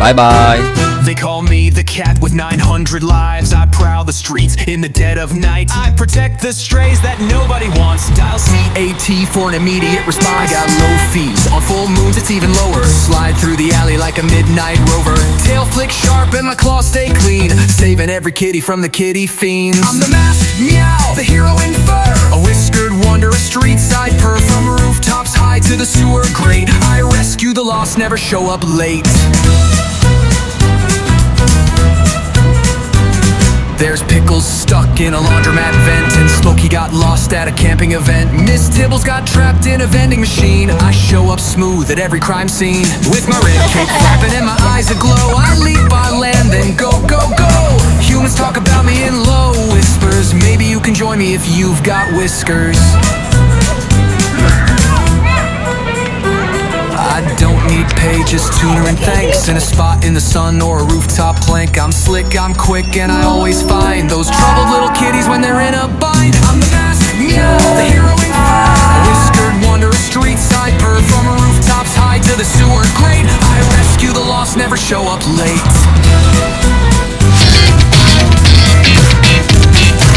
Bye bye. They call me the cat with 900 lives. I prowl the streets in the dead of night. I protect the strays that nobody wants. Dial CAT for an immediate response. I got low fees, on full moons it's even lower. Slide through the alley like a midnight rover. Tail flick sharp and my claws stay clean, saving every kitty from the kitty fiends. I'm the masked meow, the hero in fur, a whiskered wonder, a street side purr. From rooftops high to the sewer grate, I rescue the lost, never show up late. There's Pickles stuck in a laundromat vent, and Smokey got lost at a camping event. Miss Tibbles got trapped in a vending machine. I show up smooth at every crime scene, with my red cape flapping and my eyes aglow. I leap, I land, then go, go, go. Humans talk about me in low whispers. Maybe you can join me if you've got whiskers. I don't need pay, just tuner and thanks, and a spot in the sun or a rooftop plank. I'm slick, I'm quick, and I always find those troubled little kitties when they're in a bind. I'm the masked meow, the hero in fur, a whiskered wonder, a street side purr. From rooftops high to the sewer grate, I rescue the lost, never show up late.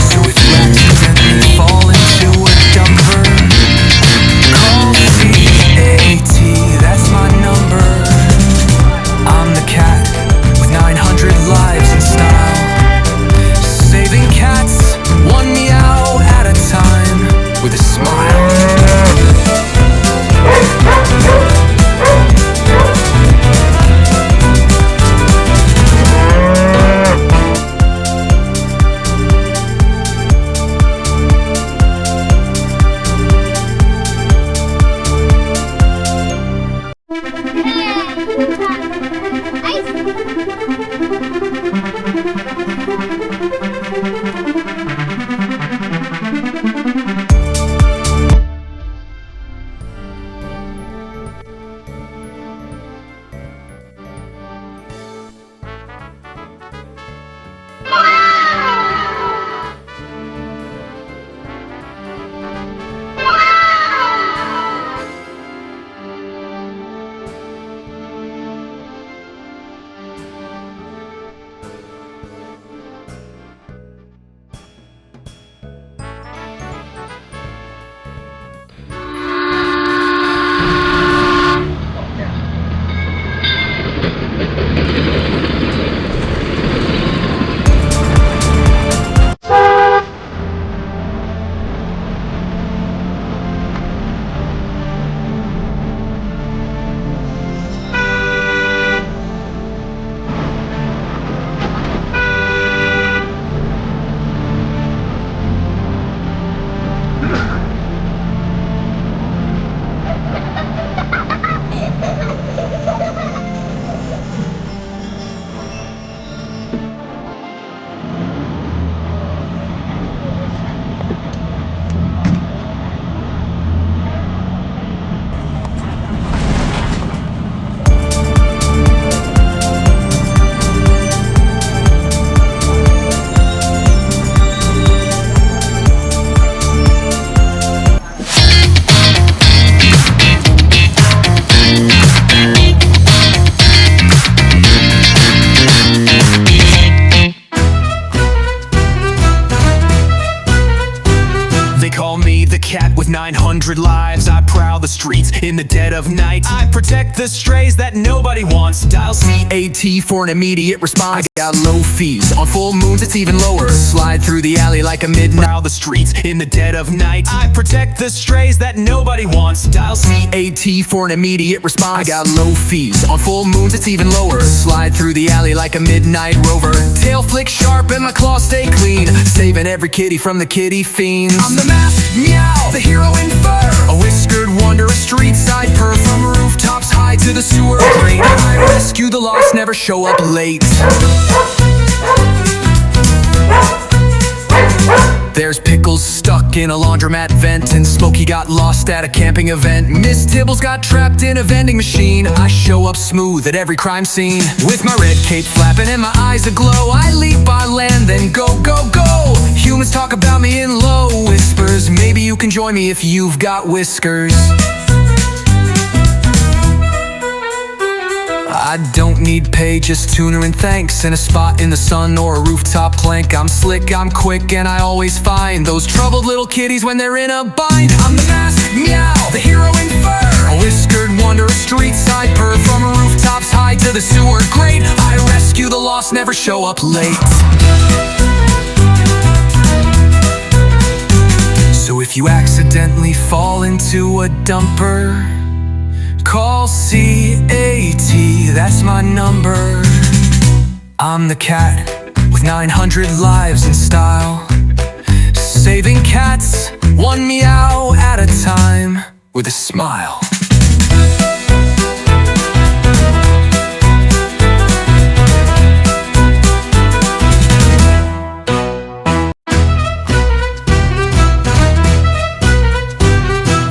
So if you accidentally fall into a dumper, call CAT, that's my number. I'm the cat with 900 lives in style, saving cats one meow at a time with a smile. With 900 lives, I prowl the streets in the dead of night. I protect the strays that nobody wants. Dial CAT for an immediate response. I got low fees, on full moons it's even lower. Slide through the alley like a midnight. Prowl the streets in the dead of night. I protect the strays that nobody wants. Dial CAT for an immediate response. I got low fees, on full moons it's even lower. Slide through the alley like a midnight rover. Tail flick sharp and my claws stay clean, saving every kitty from the kitty fiends. I'm the masked meow, the hero in fur, a whiskered wonder, a street side purr. From rooftops high to the sewer grate, I rescue the lost, never show up late. There's Pickles stuck in a laundromat vent, and Smokey got lost at a camping event. Miss Tibbles got trapped in a vending machine. I show up smooth at every crime scene, with my red cape flapping and my eyes aglow. I leap, I land, then go, go, go. Humans talk about me in low whispers. Maybe you can join me if you've got whiskers. I don't need pay, just tuner and thanks, and a spot in the sun or a rooftop plank. I'm slick, I'm quick, and I always find those troubled little kitties when they're in a bind. I'm the masked meow, the hero in fur, a whiskered wonder, a street side purr. From rooftops high to the sewer grate, I rescue the lost, never show up late. So if you accidentally fall into a dumper, call CAT, that's my number. I'm the cat with 900 lives in style, saving cats one meow at a time with a smile.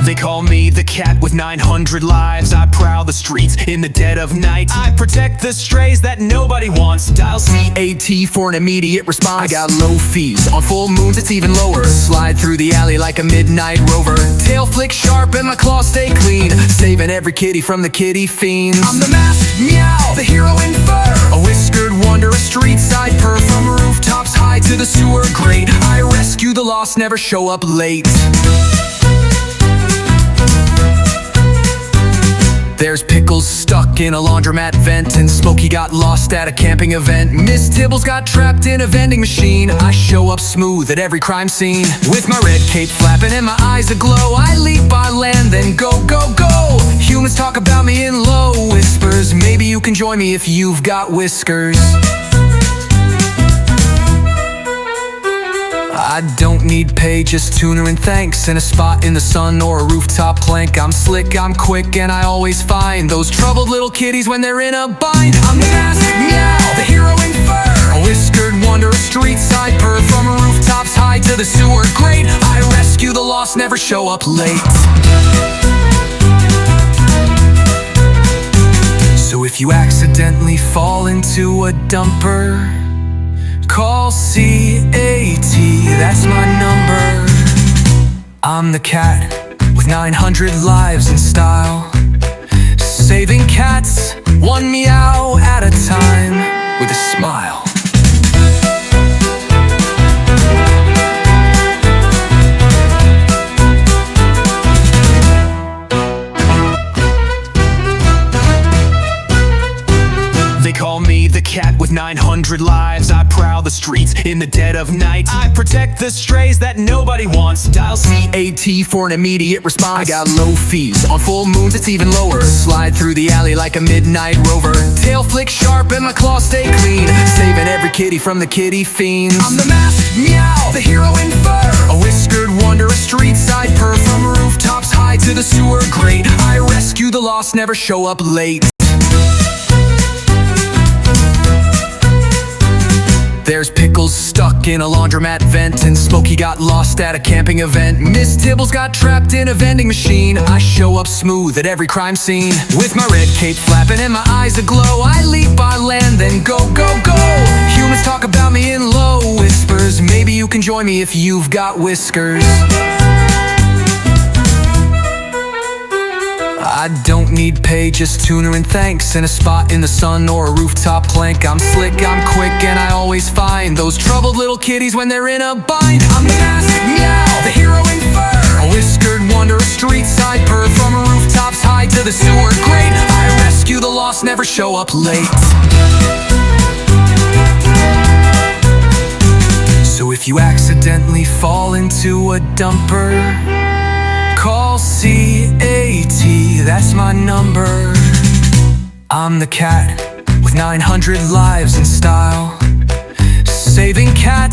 They call me the cat with 900 lives. I prowl the streets in the dead of night. I protect the strays that nobody wants. Dial CAT for an immediate response. I got low fees, on full moons it's even lower. Slide through the alley like a midnight rover. Tail flick sharp and my claws stay clean, saving every kitty from the kitty fiends. I'm the masked meow, the hero in fur, a whiskered wonder, a street side purr. From rooftops high to the sewer grate, I rescue the lost, never show up late. There's Pickles stuck in a laundromat vent, and Smokey got lost at a camping event. Miss Tibbles got trapped in a vending machine. I show up smooth at every crime scene, with my red cape flapping and my eyes aglow. I leap on land, then go, go, go. Humans talk about me in low whispers. Maybe you can join me if you've got whiskers. I don't need pay, just tuner and thanks, and a spot in the sun or a rooftop plank. I'm slick, I'm quick, and I always find those troubled little kitties when they're in a bind. I'm the masked meow, the hero in fur, a whiskered wonder, a street side purr. From rooftops high to the sewer grate, I rescue the lost, never show up late. So if you accidentally fall into a dumper, call CAT, that's my number. I'm the cat with 900 lives in style, saving cats one meow at a time with a smile. They call me the cat with 900 lives. I prowl the streets in the dead of night. I protect the strays that nobody wants. Dial CAT for an immediate response. I got low fees, on full moons it's even lower. Slide through the alley like a midnight rover. Tail flick sharp and my claws stay clean, saving every kitty from the kitty fiends. I'm the masked meow, the hero in fur, a whiskered wonder, a street side purr. From rooftops high to the sewer grate, I rescue the lost, never show up late. There's Pickles stuck in a laundromat vent, and Smokey got lost at a camping event. Miss Tibbles got trapped in a vending machine. I show up smooth at every crime scene, with my red cape flapping and my eyes aglow. I leap on land, then go, go, go. Humans talk about me in low whispers. Maybe you can join me if you've got whiskers. I don't need pay, just tuner and thanks, and a spot in the sun or a rooftop plank. I'm slick, I'm quick, and I always find those troubled little kitties when they're in a bind. I'm the masked meow, the hero in fur, a whiskered wonder, a street side purr. From rooftops high to the sewer grate, I rescue the lost, never show up late. So if you accidentally fall into a dumper, call CAT, that's my number. I'm the cat with 900 lives in style, saving cats